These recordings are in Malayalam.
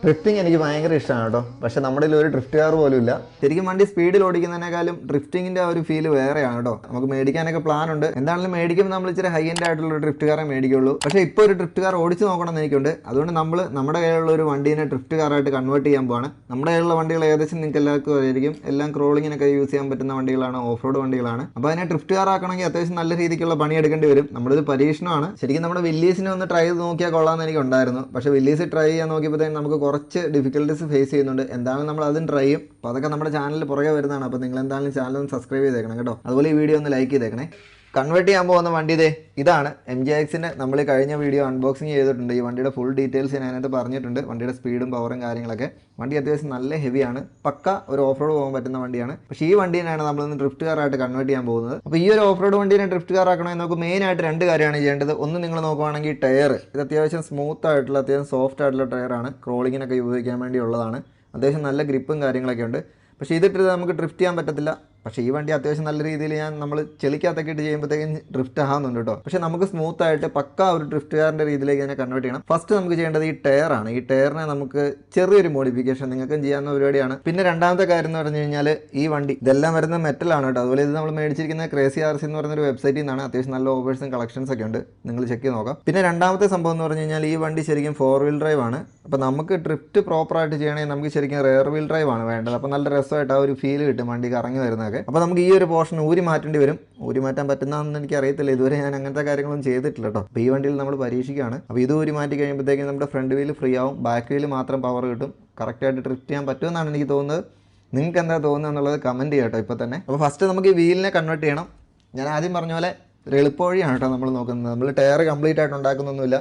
ഡ്രിഫ്റ്റിംഗ് എനിക്ക് ഭയങ്കര ഇഷ്ടമാണ് കേട്ടോ. പക്ഷെ നമ്മുടെ ഒരു ഡ്രിഫ്റ്റ് കാർ പോലും ഇല്ല. ശരിക്കും വണ്ടി സ്പീഡിൽ ഓടിക്കുന്നതിനേക്കാളും ഡ്രിഫ്റ്റിങ്ങിന്റെ ആ ഒരു ഫീൽ വേറെയാണ് കേട്ടോ. നമുക്ക് മേടിക്കാനൊക്കെ പ്ലാൻ ഉണ്ട്. എന്താണെങ്കിലും മേടിക്കുമ്പോൾ നമ്മൾ ഇച്ചിരി ഹൈ എൻഡ് ആയിട്ടുള്ള ഒരു ഡ്രിഫ്റ്റ് കാറെ മേടിക്കുള്ളൂ. പക്ഷേ ഇപ്പോൾ ഒരു ഡ്രിഫ്റ്റ് കാർ ഓടിച്ച് നോക്കണം എന്ന് എനിക്കുണ്ട്. അതുകൊണ്ട് നമ്മൾ നമ്മുടെ കയ്യിലുള്ള ഒരു വണ്ടീനെ ഡ്രിഫ്റ്റ് കാറായിട്ട് കൺവേർട്ട് ചെയ്യാൻ പോവാണ്. നമ്മുടെ കയ്യിലുള്ള വണ്ടികൾ ഏകദേശം നിങ്ങൾക്ക് എല്ലാവർക്കും അറിയായിരിക്കും. എല്ലാം ക്രോളിങ്ങിനൊക്കെ യൂസ് ചെയ്യാൻ പറ്റുന്ന വണ്ടികളാണ്, ഓഫ് റോഡ് വണ്ടികളാണ്. അപ്പോൾ അതിനെ ഡ്രിഫ്റ്റ് കാർ ആക്കണമെങ്കിൽ അത്യാവശ്യം നല്ല രീതിക്കുള്ള പണി എടുക്കേണ്ടി വരും. നമ്മളിത് പരീക്ഷണമാണ്. ശരിക്കും നമ്മുടെ വില്ലീസിനെ ഒന്ന് ട്രൈ ചെയ്ത് നോക്കിയാൽ കൊള്ളാമെന്ന് എനിക്ക് ഉണ്ടായിരുന്നു. പക്ഷേ വില്ലീസ് ട്രൈ ചെയ്യാൻ നോക്കിയപ്പോഴത്തേക്കും നമുക്ക് കുറച്ച് ഡിഫിക്കൽട്ടീസ് ഫേസ് ചെയ്യുന്നുണ്ട്. എന്തായാലും നമ്മൾ അതും ട്രൈ ചെയ്യും. അപ്പോൾ അതൊക്കെ നമ്മുടെ ചാനലിൽ പുറകെ വരുന്നതാണ്. അപ്പോൾ നിങ്ങൾ എന്തായാലും ചാനൽ ഒന്ന് സബ്സ്ക്രൈബ് ചെയ്തേക്കണം കേട്ടോ. അതുപോലെ ഈ വീഡിയോ ഒന്ന് ലൈക്ക് ചെയ്തേക്കണേ. കൺവേർട്ട് ചെയ്യാൻ പോകുന്ന വണ്ടി ഇതാണ് MGXൻ്റെ. നമ്മൾ കഴിഞ്ഞ വീഡിയോ അൺബോക്സിങ് ചെയ്തിട്ടുണ്ട്. ഈ വണ്ടിയുടെ ഫുൾ ഡീറ്റെയിൽസ് ഞാൻ അതിനകത്ത് പറഞ്ഞിട്ടുണ്ട്. വണ്ടിയുടെ സ്പീഡും പവറും കാര്യങ്ങളൊക്കെ. വണ്ടി അത്യാവശ്യം നല്ല ഹെവിയാണ്. പക്ക ഒരു ഓഫ് റോഡ് പോകാൻ പറ്റുന്ന വണ്ടിയാണ്. പക്ഷേ ഈ വണ്ടീനാണ് നമ്മളിന്ന് ഡ്രിഫ്റ്റ് കാറായിട്ട് കൺവേർട്ട് ചെയ്യാൻ പോകുന്നത്. അപ്പോൾ ഈ ഒരു ഓഫ് റോഡ് വണ്ടീനെ ഡ്രിഫ്റ്റ് കാർ ആക്കണമെങ്കിൽ നമുക്ക് മെയിനായിട്ട് 2 കാര്യമാണ് ചെയ്യേണ്ടത്. ഒന്ന്, നിങ്ങൾ നോക്കുവാണെങ്കിൽ ടയർ. ഇത് അത്യാവശ്യം സ്മൂത്ത് ആയിട്ടുള്ള, അത്യാവശ്യം സോഫ്റ്റ് ആയിട്ടുള്ള ടയറാണ്. ക്രോളിങ്ങിനൊക്കെ ഉപയോഗിക്കാൻ വേണ്ടിയുള്ളതാണ്. അത്യാവശ്യം നല്ല ഗ്രിപ്പും കാര്യങ്ങളൊക്കെ ഉണ്ട്. പക്ഷേ ഇതിട്ട് നമുക്ക് ഡ്രിഫ്റ്റ് ചെയ്യാൻ പറ്റത്തില്ല. പക്ഷേ ഈ വണ്ടി അത്യാവശ്യം നല്ല രീതിയിൽ നമ്മൾ ചെളിക്കകത്തൊക്കെ ഇട്ട് ചെയ്യുമ്പോഴത്തേക്കും ഡ്രിഫ്റ്റ് ആകുന്നുണ്ട് കേട്ടോ. പക്ഷേ നമുക്ക് സ്മൂത്ത് ആയിട്ട് പക്ക ഒരു ഡ്രിഫ്റ്റ് കാറിൻ്റെ രീതിയിലേക്ക് ഇതിനെ കൺവേർട്ട് ചെയ്യണം. ഫസ്റ്റ് നമുക്ക് ചെയ്യേണ്ടത് ഈ ടയറാണ്. ഈ ടയറിനെ നമുക്ക് ചെറിയൊരു മോഡിഫിക്കേഷൻ നിങ്ങൾക്കും ചെയ്യാവുന്ന പരിപാടിയാണ്. പിന്നെ രണ്ടാമത്തെ കാര്യം എന്ന് പറഞ്ഞു കഴിഞ്ഞാൽ ഈ വണ്ടി ഇതെല്ലാം വരുന്ന മെറ്റലാണ് കേട്ടോ. അതുപോലെ ഇത് നമ്മൾ മേടിച്ചിരിക്കുന്ന ക്രേസി RC എന്ന് പറയുന്ന ഒരു വെബ്സൈറ്റിൽ നിന്നാണ്. അത്യാവശ്യം നല്ല ഓഫേഴ്സും കളക്ഷൻസ് ഒക്കെ ഉണ്ട്, നിങ്ങൾ ചെക്ക് ചെയ്ത് നോക്കാം. പിന്നെ രണ്ടാമത്തെ സംഭവം എന്ന് പറഞ്ഞു കഴിഞ്ഞാൽ ഈ വണ്ടി ശരിക്കും 4 വീൽ ഡ്രൈവ് ആണ്. അപ്പോൾ നമുക്ക് ഡ്രിഫ്റ്റ് പ്രോപ്പറായിട്ട് ചെയ്യണമെങ്കിൽ നമുക്ക് ശരിക്കും റെയർ വീൽ ഡ്രൈവ് ആണ് വേണ്ടത്. അപ്പോൾ നല്ല രസമായിട്ട് ആ ഒരു ഫീൽ കിട്ടും വണ്ടി കറങ്ങി വരുന്നതൊക്കെ. അപ്പോൾ നമുക്ക് ഈ ഒരു പോർഷൻ ഊരി മാറ്റേണ്ടി വരും. ഊരി മാറ്റാൻ പറ്റുന്നതെന്ന് എനിക്ക് അറിയത്തില്ല. ഇതുവരെ ഞാൻ അങ്ങനത്തെ കാര്യങ്ങളൊന്നും ചെയ്തിട്ടില്ല കേട്ടോ. അപ്പോൾ ഈ വണ്ടിയിൽ നമ്മൾ പരീക്ഷിക്കുകയാണ്. അപ്പോൾ ഇത് ഊരി മാറ്റി കഴിയുമ്പോഴത്തേക്കും നമ്മുടെ ഫ്രണ്ട് വീല് ഫ്രീ ആവും, ബാക്ക് വീല് മാത്രം പവർ കിട്ടും. കറക്റ്റായിട്ട് ഡ്രിഫ്റ്റ് ചെയ്യാൻ പറ്റുമെന്നാണ് എനിക്ക് തോന്നുന്നത്. നിങ്ങൾക്ക് എന്താ തോന്നുന്നത് എന്നുള്ളത് കമൻറ്റ് ചെയ്യാം കേട്ടോ ഇപ്പോൾ തന്നെ. അപ്പോൾ ഫസ്റ്റ് നമുക്ക് ഈ വീലിനെ കൺവേർട്ട് ചെയ്യണം. ഞാൻ ആദ്യം പറഞ്ഞ പോലെ ഒരു എളുപ്പവഴിയാണ് കേട്ടോ നമ്മൾ നോക്കുന്നത്. നമ്മൾ ടയർ കംപ്ലീറ്റ് ആയിട്ട് ഉണ്ടാക്കുന്നൊന്നുമില്ല.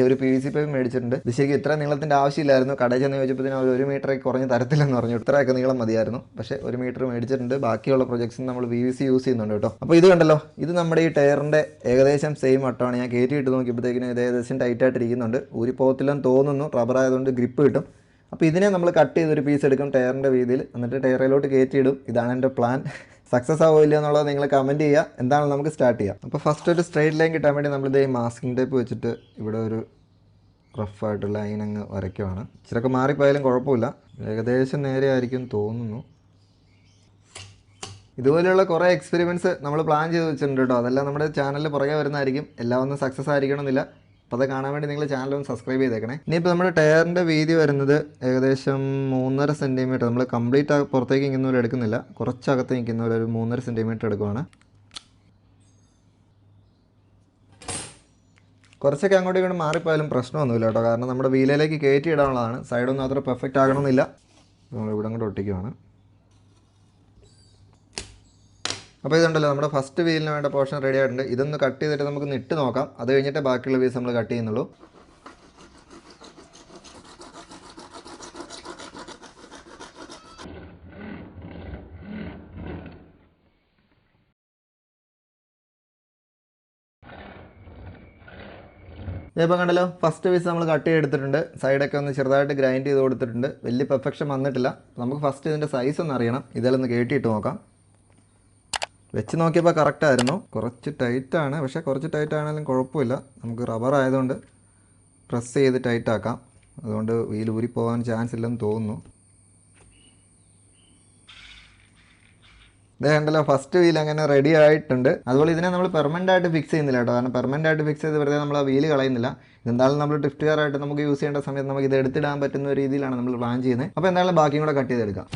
ഒരു PVC പൈപ്പ് മേടിച്ചിട്ടുണ്ട്. ഇത് ശരിക്കും ഇത്ര നീളത്തിൻ്റെ ആവശ്യമില്ലായിരുന്നു. കടയിൽ ചെന്ന് ചോദിച്ചപ്പോൾ അവർ 1 മീറ്ററൊക്കെ കുറഞ്ഞ് തരത്തില്ലെന്ന് പറഞ്ഞു. ഇത്രയൊക്കെ നീളം മതിയായിരുന്നു. പക്ഷേ 1 മീറ്റർ മേടിച്ചിട്ടുണ്ട്. ബാക്കിയുള്ള പ്രൊജക്ട്സിന് നമ്മൾ PVC യൂസ് ചെയ്യുന്നുണ്ട് കേട്ടോ. അപ്പോൾ ഇത് കണ്ടല്ലോ, ഇത് നമ്മുടെ ഈ ടയറിൻ്റെ ഏകദേശം സെയിം വട്ടമാണ്. ഞാൻ കയറ്റിയിട്ട് നോക്കിയപ്പോഴത്തേക്കിനും ഇത് ഏകദേശം ടൈറ്റായിട്ടിരിക്കുന്നുണ്ട്. ഊരിപ്പോകത്തില്ലെന്ന് തോന്നുന്നു. റബ്ബർ ആയതുകൊണ്ട് ഗ്രിപ്പ് കിട്ടും. അപ്പോൾ ഇതിനെ നമ്മൾ കട്ട് ചെയ്തൊരു പീസ് എടുക്കും ടയറിൻ്റെ വീതിയിൽ. എന്നിട്ട് ടയറിലോട്ട് കയറ്റിയിടും. ഇതാണ് എൻ്റെ പ്ലാൻ. സക്സസ് ആവില്ല എന്നുള്ളത് നിങ്ങൾ കമൻറ്റ് ചെയ്യുക. എന്താണ് നമുക്ക് സ്റ്റാർട്ട് ചെയ്യാം. അപ്പോൾ ഫസ്റ്റ് ഒരു സ്ട്രെയിറ്റ് ലൈൻ കിട്ടാൻ വേണ്ടി നമ്മളിത് മാസ്കിംഗ് ടേപ്പ് വെച്ചിട്ട് ഇവിടെ ഒരു റഫായിട്ട് ലൈൻ അങ്ങ് വരയ്ക്കുവാണ്. ഇച്ചിരൊക്കെ മാറിപ്പോയാലും കുഴപ്പമില്ല. ഏകദേശം നേരെ ആയിരിക്കും തോന്നുന്നു. ഇതുപോലെയുള്ള കുറേ എക്സ്പെരിമെൻറ്റ്സ് നമ്മൾ പ്ലാൻ ചെയ്ത് വെച്ചിട്ടുണ്ട് കേട്ടോ. അതെല്ലാം നമ്മുടെ ചാനലിൽ പുറകെ വരുന്നതായിരിക്കും. എല്ലാം ഒന്നും സക്സസ് ആയിരിക്കണമെന്നില്ല. അപ്പോൾ അത് കാണാൻ വേണ്ടി നിങ്ങൾ ചാനൽ ഒന്ന് സബ്സ്ക്രൈബ് ചെയ്തേക്കണേ. ഇനിയിപ്പോൾ നമ്മുടെ ടയറിൻ്റെ വീതി വരുന്നത് ഏകദേശം 3.5 സെൻറ്റിമീറ്റർ. നമ്മൾ കംപ്ലീറ്റ് പുറത്തേക്ക് നിൽക്കുന്ന പോലെ എടുക്കുന്നില്ല, കുറച്ചകത്ത് നിൽക്കുന്ന പോലെ ഒരു 3.5 സെൻറ്റിമീറ്റർ എടുക്കുവാണ്. കുറച്ചൊക്കെ അങ്ങോട്ടും ഇങ്ങോട്ട് മാറിപ്പോയാലും പ്രശ്നമൊന്നുമില്ല കേട്ടോ. കാരണം നമ്മുടെ വീലിലേക്ക് കയറ്റി ഇടാനുള്ളതാണ്. സൈഡൊന്നും അത്ര പെർഫെക്റ്റ് ആകണമെന്നില്ല. നമ്മൾ ഇവിടെ അങ്ങോട്ട് ഒട്ടിക്കുവാണ്. അപ്പോൾ ഇതുണ്ടല്ലോ, നമ്മുടെ ഫസ്റ്റ് വീലിന് വേണ്ട പോർഷൻ റെഡി ആയിട്ടുണ്ട്. ഇതൊന്ന് കട്ട് ചെയ്തിട്ട് നമുക്ക് ഇട്ട് നോക്കാം. അത് കഴിഞ്ഞിട്ട് ബാക്കിയുള്ള പീസ് നമ്മൾ കട്ട് ചെയ്യുന്നുള്ളൂ. ഇപ്പം കണ്ടല്ലോ, ഫസ്റ്റ് പീസ് നമ്മൾ കട്ട് ചെയ്തെടുത്തിട്ടുണ്ട്. സൈഡൊക്കെ ഒന്ന് ചെറുതായിട്ട് ഗ്രൈൻഡ് ചെയ്ത് കൊടുത്തിട്ടുണ്ട്. വലിയ പെർഫെക്ഷൻ വന്നിട്ടില്ല. നമുക്ക് ഫസ്റ്റ് ഇതിൻ്റെ സൈസ് ഒന്ന് അറിയണം. ഇതെല്ലാം കയറ്റിയിട്ട് നോക്കാം. വെച്ച് നോക്കിയപ്പോൾ കറക്റ്റായിരുന്നു. കുറച്ച് ടൈറ്റാണ്, പക്ഷേ കുറച്ച് ടൈറ്റ് ആണെങ്കിലും കുഴപ്പമില്ല. നമുക്ക് റബ്ബർ ആയതുകൊണ്ട് പ്രസ് ചെയ്ത് ടൈറ്റാക്കാം. അതുകൊണ്ട് വീൽ ഊരിപ്പോകാൻ ചാൻസ് ഇല്ലെന്ന് തോന്നുന്നു. ഇത് കണ്ടല്ലോ, ഫസ്റ്റ് വീൽ അങ്ങനെ റെഡി ആയിട്ടുണ്ട്. അതുപോലെ ഇതിനെ നമ്മൾ പെർമനൻ്റ് ആയിട്ട് ഫിക്സ് ചെയ്യുന്നില്ല കേട്ടോ. കാരണം പെർമനൻ്റ് ആയിട്ട് ഫിക്സ് ചെയ്ത് വെറുതെ നമ്മൾ ആ വീല് കളയുന്നില്ല. ഇതെന്തായാലും നമ്മൾ ഡ്രിഫ്റ്റ് കാറായിട്ട് നമുക്ക് യൂസ് ചെയ്യേണ്ട സമയത്ത് നമുക്ക് ഇത് എടുത്തിടാൻ പറ്റുന്ന രീതിയിലാണ് നമ്മൾ പ്ലാൻ ചെയ്യുന്നത്. അപ്പോൾ എന്തായാലും ബാക്കിയും കൂടെ കട്ട് ചെയ്തെടുക്കാം.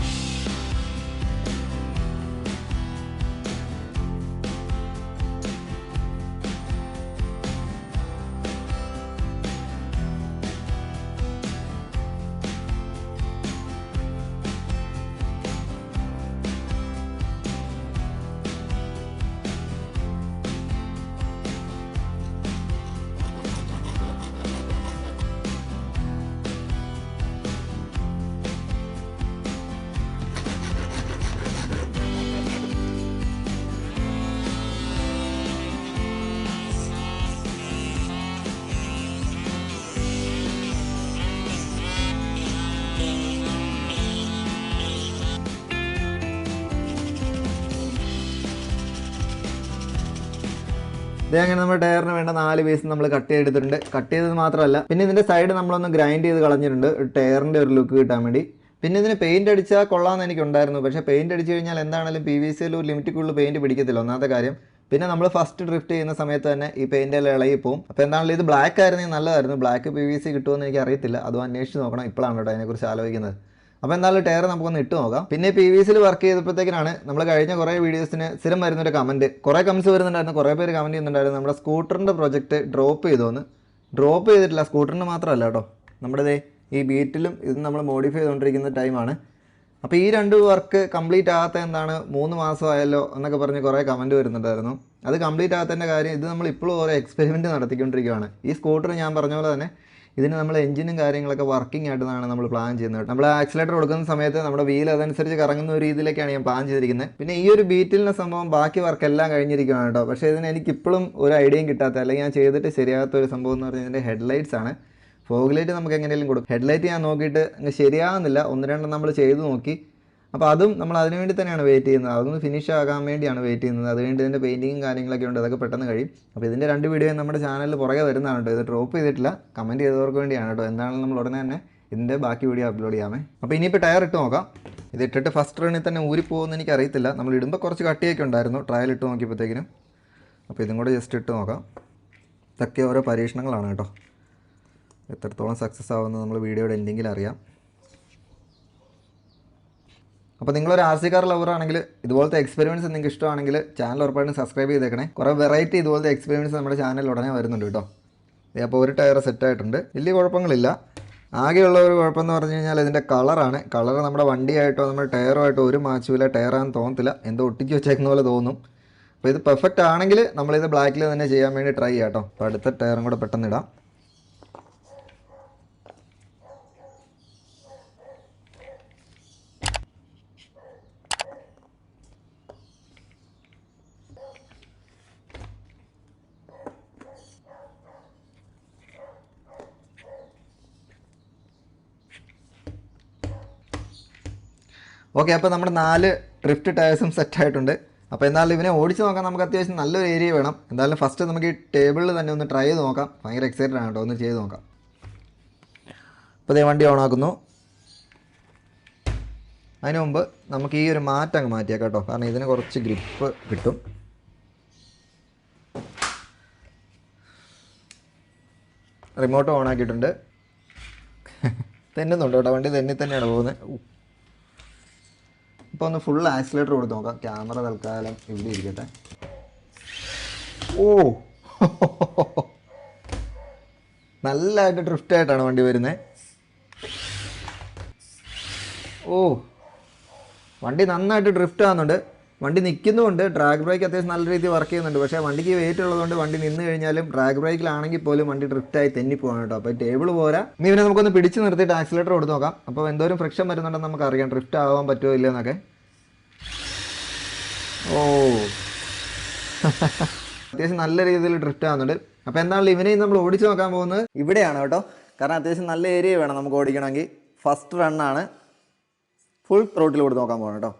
ഇത് അങ്ങനെ നമ്മുടെ ടയറിന് വേണ്ട 4 പീസ് നമ്മൾ കട്ട് ചെയ്തെടുത്തിട്ടുണ്ട്. കട്ട് ചെയ്തത് മാത്രമല്ല, പിന്നെ ഇതിൻ്റെ സൈഡ് നമ്മളൊന്ന് ഗ്രൈൻഡ് ചെയ്ത് കളഞ്ഞിട്ടുണ്ട് ടയറിൻ്റെ ഒരു ലുക്ക് കിട്ടാൻ വേണ്ടി. പിന്നെ ഇതിന് പെയിൻറ്റ് അടിച്ചാൽ കൊള്ളാമെന്ന് എനിക്കുണ്ടായിരുന്നു. പക്ഷേ പെയിൻറ്റ് അടിച്ച് കഴിഞ്ഞാൽ എന്താണെങ്കിലും PVCയിൽ ഒരു ലിമിറ്റിക്കുള്ളിൽ പെയിൻറ്റ് പിടിക്കത്തില്ല, ഒന്നാമത്തെ കാര്യം. പിന്നെ നമ്മൾ ഫസ്റ്റ് ഡ്രിഫ്റ്റ് ചെയ്യുന്ന സമയത്ത് തന്നെ ഈ പെയിൻ്റ് എല്ലാം ഇളകി പോകും. അപ്പോൾ എന്താണെങ്കിലും ഇത് ബ്ലാക്ക് ആയിരുന്നെങ്കിൽ നല്ലതായിരുന്നു. ബ്ലാക്ക് PVC കിട്ടുമെന്ന് എനിക്ക് അറിയത്തില്ല, അതും അന്വേഷിച്ച് നോക്കണം. ഇപ്പോഴാണ് കേട്ടോ അതിനെക്കുറിച്ച് ആലോചിക്കുന്നത്. അപ്പോൾ എന്തായാലും ടയർ നമുക്കൊന്ന് ഇട്ട് നോക്കാം. പിന്നെ PVCയിൽ വർക്ക് ചെയ്തപ്പോഴത്തേക്കാണ് നമ്മൾ കഴിഞ്ഞ കുറേ വീഡിയോസിന് സ്ഥിരം വരുന്നൊരു കമൻറ്റ്, കുറേ കമൻറ്റ്സ് വരുന്നുണ്ടായിരുന്നു. കുറേ പേര് കമൻറ്റ് ചെയ്യുന്നുണ്ടായിരുന്നു നമ്മുടെ സ്കൂട്ടറിൻ്റെ പ്രൊജക്റ്റ് ഡ്രോപ്പ് ചെയ്തോന്ന്. ഡ്രോപ്പ് ചെയ്തിട്ടില്ല, സ്കൂട്ടറിന് മാത്രമല്ല കേട്ടോ, നമ്മുടെ ഈ ബീറ്റിലും ഇത് നമ്മൾ മോഡിഫൈ ചെയ്തുകൊണ്ടിരിക്കുന്ന ടൈമാണ്. അപ്പോൾ ഈ 2 വർക്ക് കംപ്ലീറ്റ് ആകാത്ത എന്താണ് 3 മാസമായല്ലോ എന്നൊക്കെ പറഞ്ഞ് കുറേ കമൻറ്റ് വരുന്നുണ്ടായിരുന്നു. അത് കംപ്ലീറ്റ് ആകാത്തതിൻ്റെ കാര്യം, ഇത് നമ്മൾ ഇപ്പോഴും ഓരോ എക്സ്പെരിമെൻറ്റ് നടത്തിക്കൊണ്ടിരിക്കുകയാണ്. ഈ സ്കൂട്ടർ ഞാൻ പറഞ്ഞ പോലെ തന്നെ ഇതിന് നമ്മൾ എഞ്ചിനും കാര്യങ്ങളൊക്കെ വർക്കിംഗ് ആയിട്ടാണ് നമ്മൾ പ്ലാൻ ചെയ്യുന്നത്. നമ്മൾ ആക്സിലേറ്റർ കൊടുക്കുന്ന സമയത്ത് നമ്മുടെ വീൽ അതനുസരിച്ച് കറങ്ങുന്ന ഒരു രീതിയിലേക്കാണ് ഞാൻ പ്ലാൻ ചെയ്തിരിക്കുന്നത്. പിന്നെ ഈ ഒരു ബീറ്റിലിൻ്റെ സംഭവം ബാക്കി വർക്ക് എല്ലാം കഴിഞ്ഞിരിക്കുകയാണ് കേട്ടോ. പക്ഷേ ഇതിന് എനിക്കിപ്പോഴും ഒരു ഐഡിയയും കിട്ടാത്ത, അല്ലെങ്കിൽ ഞാൻ ചെയ്തിട്ട് ശരിയാകാത്ത ഒരു സംഭവം എന്ന് പറഞ്ഞാൽ ഇതിൻ്റെ ഹെഡ്ലൈറ്റ്സ് ആണ്. ഫോഗ് ലൈറ്റ് നമുക്ക് എങ്ങനെയെങ്കിലും കൊടുക്കും. ഹെഡ്ലൈറ്റ് ഞാൻ നോക്കിയിട്ട് ശരിയാകുന്നില്ല, 1-2 നമ്മൾ ചെയ്ത് നോക്കി. അപ്പോൾ അതും നമ്മൾ അതിന് വേണ്ടി തന്നെയാണ് വെയിറ്റ് ചെയ്യുന്നത്. അതൊന്ന് ഫിനിഷ് ആകാൻ വേണ്ടിയാണ് വെയിറ്റ് ചെയ്യുന്നത്. അതുകൊണ്ട് ഇതിൻ്റെ പെയിൻറ്റിങ്ങും കാര്യങ്ങളൊക്കെ ഉണ്ട്, അതൊക്കെ പെട്ടെന്ന് കഴിയും. അപ്പോൾ ഇതിൻ്റെ 2 വീഡിയോ നമ്മുടെ ചാനലിൽ പുറകെ വരുന്നതാണ് കേട്ടോ. ഇത് ഡ്രോപ്പ് ചെയ്തിട്ടില്ല, കമൻറ്റ് ചെയ്തവർക്ക് വേണ്ടിയാണ് കേട്ടോ. എന്താണെങ്കിലും നമ്മൾ ഉടനെ തന്നെ ഇതിൻ്റെ ബാക്കി വീഡിയോ അപ്ലോഡ് ചെയ്യാമേ. അപ്പോൾ ഇനിയിപ്പോൾ ടയർ ഇട്ട് നോക്കാം. ഇത് ഇട്ടിട്ട് ഫസ്റ്റ് റണ്ണിൽ തന്നെ ഊരിപ്പോകുമെന്ന് എനിക്കറിയത്തില്ല. നമ്മൾ ഇടുമ്പോൾ കുറച്ച് കട്ടിയൊക്കെ ഉണ്ടായിരുന്നു ട്രയൽ ഇട്ട് നോക്കിയപ്പോഴത്തേക്കിനും. അപ്പോൾ ഇതും കൂടെ ജസ്റ്റ് ഇട്ട് നോക്കാം. ഇതൊക്കെ ഓരോ പരീക്ഷണങ്ങളാണ് കേട്ടോ. എത്രത്തോളം സക്സസ് ആവുമെന്ന് നമ്മൾ വീഡിയോയുടെ എൻഡിങ്ങിൽ അറിയാം. അപ്പോൾ നിങ്ങളൊരു RC കാർ ലവർ ആണെങ്കിൽ, ഇതുപോലത്തെ എക്സ്പെരിമെൻറ്റ്സ് നിങ്ങൾക്ക് ഇഷ്ടമാണെങ്കിൽ ചാനൽ ഉറപ്പായിട്ടും സബ്സ്ക്രൈബ് ചെയ്തേക്കണേ. കുറേ വെറൈറ്റി ഇതുപോലത്തെ എക്സ്പെരിമെൻറ്റ്സ് നമ്മുടെ ചാനലിൽ ഉടനെ വരുന്നുണ്ട് കേട്ടോ. അപ്പോൾ ഒരു ടയർ സെറ്റായിട്ടുണ്ട്, വലിയ കുഴപ്പങ്ങളില്ല. ആകെയുള്ള ഒരു കുഴപ്പമെന്ന് പറഞ്ഞു കഴിഞ്ഞാൽ ഇതിൻ്റെ കളറാണ്. കളർ നമ്മുടെ വണ്ടിയായിട്ടോ നമ്മുടെ ടയറുമായിട്ടോ ഒരു മാച്ചുമില്ല. ടയറാണെന്ന് തോന്നത്തില്ല, എന്തോ ഒട്ടിച്ച് വെച്ചേക്കുന്ന പോലെ തോന്നും. അപ്പോൾ ഇത് പെർഫെക്റ്റ് ആണെങ്കിൽ നമ്മളിത് ബ്ലാക്കിൽ തന്നെ ചെയ്യാൻ വേണ്ടി ട്രൈ ചെയ്യാം കേട്ടോ. അപ്പോൾ അടുത്ത ടയറും കൂടെ പെട്ടെന്ന് ഇടാം. ഓക്കെ, അപ്പോൾ നമ്മുടെ 4 ഡ്രിഫ്റ്റ് ടയേഴ്സും സെറ്റായിട്ടുണ്ട്. അപ്പോൾ എന്നാലും ഇവനെ ഓടിച്ച് നോക്കാൻ നമുക്ക് അത്യാവശ്യം നല്ലൊരു ഏരിയ വേണം. എന്തായാലും ഫസ്റ്റ് നമുക്ക് ഈ ടേബിളിൽ തന്നെ ഒന്ന് ട്രൈ ചെയ്ത് നോക്കാം. ഭയങ്കര എക്സൈറ്റഡ് ആണ് കേട്ടോ, ഒന്ന് ചെയ്ത് നോക്കാം. അപ്പോൾ ഇതേ വണ്ടി ഓൺ ആക്കുന്നു. അതിന് മുമ്പ് നമുക്ക് ഈ ഒരു മാറ്റം അങ്ങ് മാറ്റിയാൽ കേട്ടോ, കാരണം ഇതിന് കുറച്ച് ഗ്രിപ്പ് കിട്ടും. റിമോട്ട് ഓൺ ആക്കിയിട്ടുണ്ട്. തെന്നുന്നുണ്ട് കേട്ടോ, വണ്ടി തെന്നി തന്നെയാണ് പോകുന്നത്. ഇപ്പോൾ ഒന്ന് ഫുൾ ആക്സിലേറ്റർ കൊടുത്ത് നോക്കാം. ക്യാമറ തൽക്കാലം ഇവിടെ ഇരിക്കട്ടെ. ഓ നല്ലതായിട്ട് ഡ്രിഫ്റ്റ് ആയിട്ടാണ് വണ്ടി വരുന്നത്. ഓ വണ്ടി നന്നായിട്ട് ഡ്രിഫ്റ്റ് ആകുന്നുണ്ട്. വണ്ടി നിൽക്കുന്നുമുണ്ട്. ഡ്രാഗ് ബ്രേക്ക് അത്യാവശ്യം നല്ല രീതിയിൽ വർക്ക് ചെയ്യുന്നുണ്ട്. പക്ഷേ വണ്ടിക്ക് വെയിറ്റ് ഉള്ളതുകൊണ്ട് വണ്ടി നിന്ന് കഴിഞ്ഞാലും ഡ്രാഗ് ബ്രേക്കിലാണെങ്കിൽ പോലും വണ്ടി ഡ്രിഫ്റ്റായി തെന്നിപ്പോവാണ് കേട്ടോ. അപ്പോൾ ടേബിൾ പോരാ. ഇനി ഇവനെ നമുക്കൊന്ന് പിടിച്ച് നിർത്തിയിട്ട് ആക്സിലേറ്റർ കൊടുത്ത് നോക്കാം. അപ്പോൾ എന്തോരം ഫ്രിക്ഷൻ വരുന്നുണ്ടെന്ന് നമുക്കറിയാം, ഡ്രിഫ്റ്റ് ആവാൻ പറ്റുമോ ഇല്ലെന്നൊക്കെ. ഓ അത്യാവശ്യം നല്ല രീതിയിൽ ഡ്രിഫ്റ്റ് ആവുന്നുണ്ട്. അപ്പോൾ എന്താണെങ്കിലും ഇവനെയും നമ്മൾ ഓടിച്ച് നോക്കാൻ പോകുന്നത് ഇവിടെയാണ് കേട്ടോ. കാരണം അത്യാവശ്യം നല്ല ഏരിയ വേണം നമുക്ക് ഓടിക്കണമെങ്കിൽ. ഫസ്റ്റ് റണ്ണാണ്, ഫുൾ ത്രോട്ടിൽ കൊടുത്ത് നോക്കാൻ പോകണം കേട്ടോ.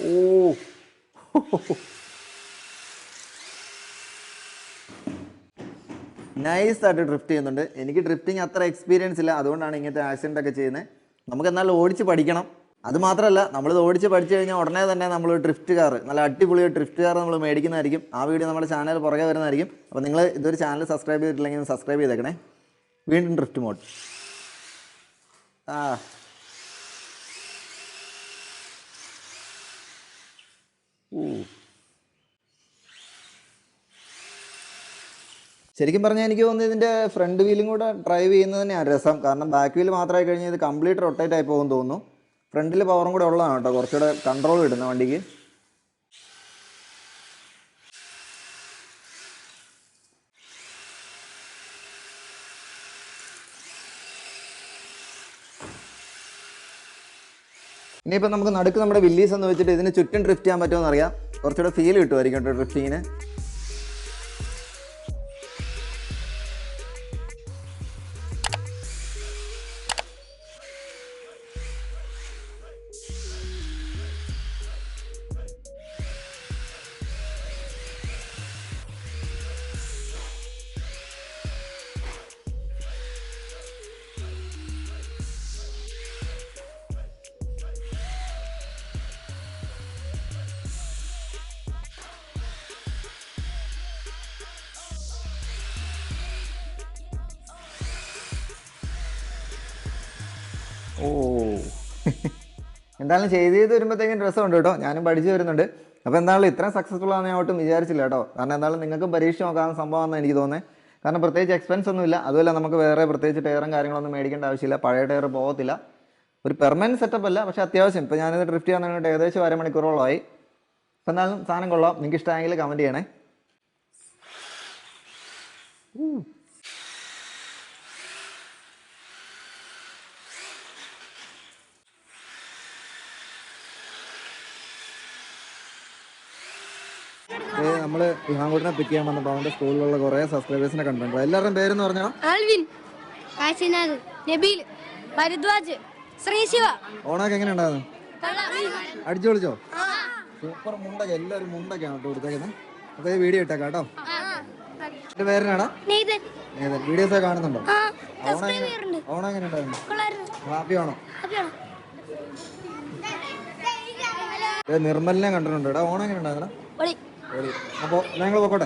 ഓ നൈസായിട്ട് ഡ്രിഫ്റ്റ് ചെയ്യുന്നുണ്ട്. എനിക്ക് ഡ്രിഫ്റ്റിംഗ് അത്ര എക്സ്പീരിയൻസ് ഇല്ല, അതുകൊണ്ടാണ് ഇങ്ങനത്തെ ആക്സിഡൻ്റ് ഒക്കെ ചെയ്യുന്നത്. നമുക്ക് എന്നാലും ഓടിച്ച് പഠിക്കണം. അതുമാത്രമല്ല, നമ്മളിത് ഓടിച്ച് പഠിച്ചു കഴിഞ്ഞാൽ ഉടനെ തന്നെ നമ്മൾ ഡ്രിഫ്റ്റ് കാർ, നല്ല അടിപൊളി ഡ്രിഫ്റ്റ് കാർ നമ്മൾ മേടിക്കുന്നതായിരിക്കും. ആ വീഡിയോ നമ്മുടെ ചാനൽ പുറകെ വരുന്നതായിരിക്കും. അപ്പോൾ നിങ്ങൾ ഇതൊരു ചാനൽ സബ്സ്ക്രൈബ് ചെയ്തിട്ടില്ലെങ്കിൽ സബ്സ്ക്രൈബ് ചെയ്തേക്കണേ. വീണ്ടും ഡ്രിഫ്റ്റ് മോഡ്. ശരിക്കും പറഞ്ഞാൽ എനിക്ക് തോന്നുന്നത് ഇതിൻ്റെ ഫ്രണ്ട് വീലും കൂടെ ഡ്രൈവ് ചെയ്യുന്നത് തന്നെയാണ് രസം. കാരണം ബാക്ക് വീൽ മാത്രമായി കഴിഞ്ഞാൽ ഇത് കംപ്ലീറ്റ് റൊട്ടേറ്റ് ആയി പോകുമെന്ന് തോന്നുന്നു. ഫ്രണ്ടിൽ പവറും കൂടെ ഉള്ളതാണ് കേട്ടോ, കുറച്ചുകൂടെ കൺട്രോൾ കിട്ടുന്ന വണ്ടിക്ക്. ഇനിയിപ്പോൾ നമുക്ക് നടുക്ക് നമ്മുടെ വില്ലീസ് എന്ന് വെച്ചിട്ട് ഇതിന് ചുറ്റും ഡ്രിഫ്റ്റ് ചെയ്യാൻ പറ്റുമോ എന്നറിയാം. കുറച്ചുകൂടെ ഫീൽ കിട്ടുമായിരിക്കും കേട്ടോ ഡ്രിഫ്റ്റിങ്ങിന്. ഓ എന്തായാലും ചെയ്ത് വരുമ്പോഴത്തേക്കും രസമുണ്ട് കേട്ടോ. ഞാനും പഠിച്ചു വരുന്നുണ്ട്. അപ്പോൾ എന്തായാലും ഇത്രയും സക്സസ്ഫുൾ ആണെന്ന് ഞാൻ ഒട്ടും വിചാരിച്ചില്ല കേട്ടോ. കാരണം എന്തായാലും നിങ്ങൾക്ക് പരീക്ഷ നോക്കാവുന്ന സംഭവമാണെന്ന് എനിക്ക് തോന്നുന്നത്. കാരണം പ്രത്യേകിച്ച് എക്സ്പെൻസ് ഒന്നുമില്ല. അതുമല്ല നമുക്ക് വേറെ പ്രത്യേകിച്ച് ടയറും കാര്യങ്ങളൊന്നും മേടിക്കേണ്ട ആവശ്യമില്ല. പഴയ ടയർ പോകത്തില്ല. ഒരു പെർമനൻറ്റ് സെറ്റപ്പ് അല്ല, പക്ഷേ അത്യാവശ്യം ഇപ്പോൾ ഞാനിത് ഡ്രിഫ്റ്റ് ചെയ്യാൻ തുടങ്ങിയിട്ട് ഏകദേശം അരമണിക്കൂറോളമായി. അപ്പോൾ എന്തായാലും സാധനം കൊള്ളാം. നിങ്ങൾക്ക് ഇഷ്ടമായെങ്കിൽ കമൻറ്റ് ചെയ്യണേ. നമ്മൾ ഇഹാങ്കൂട്ടിനെ പിക്ക് ചെയ്യാൻ വന്നപ്പോൾ അവൻ്റെ സ്കൂളിലുള്ള കുറേ സബ്സ്ക്രൈബേഴ്സിനെ കണ്ടിട്ടുണ്ട്. എല്ലാവരുടെയും പേരെന്ന് പറഞ്ഞാൽ ആൽവിൻ, കാശിനാഥ്, നബീൽ, ഭരദ്വാജ്, ശ്രീശിവ. ഓണൊക്കെ എങ്ങനെ ഉണ്ടായിരുന്നു? അടിച്ചു പൊളിച്ചോ? സൂപ്പർ മുണ്ടൊക്കെ, എല്ലാവരും മുണ്ടൊക്കെയാണ് കേട്ടോ കൊടുത്തേക്കുന്നത്. അപ്പോൾ ഈ വീഡിയോ ഇട്ടേക്കാം കേട്ടോ. എൻ്റെ പേരിനാടാ വീഡിയോസ് ഒക്കെ കാണുന്നുണ്ടോ? ഓണം എങ്ങനെ ഉണ്ടായിരുന്നു? ഹാപ്പി ഓണം. നിർമ്മലിനെ കണ്ടിട്ടുണ്ട്. ഓണം എങ്ങനെ ഉണ്ടായിരുന്നടാ? അപ്പോൾ ഞങ്ങൾ പോക്കോട്ടെ.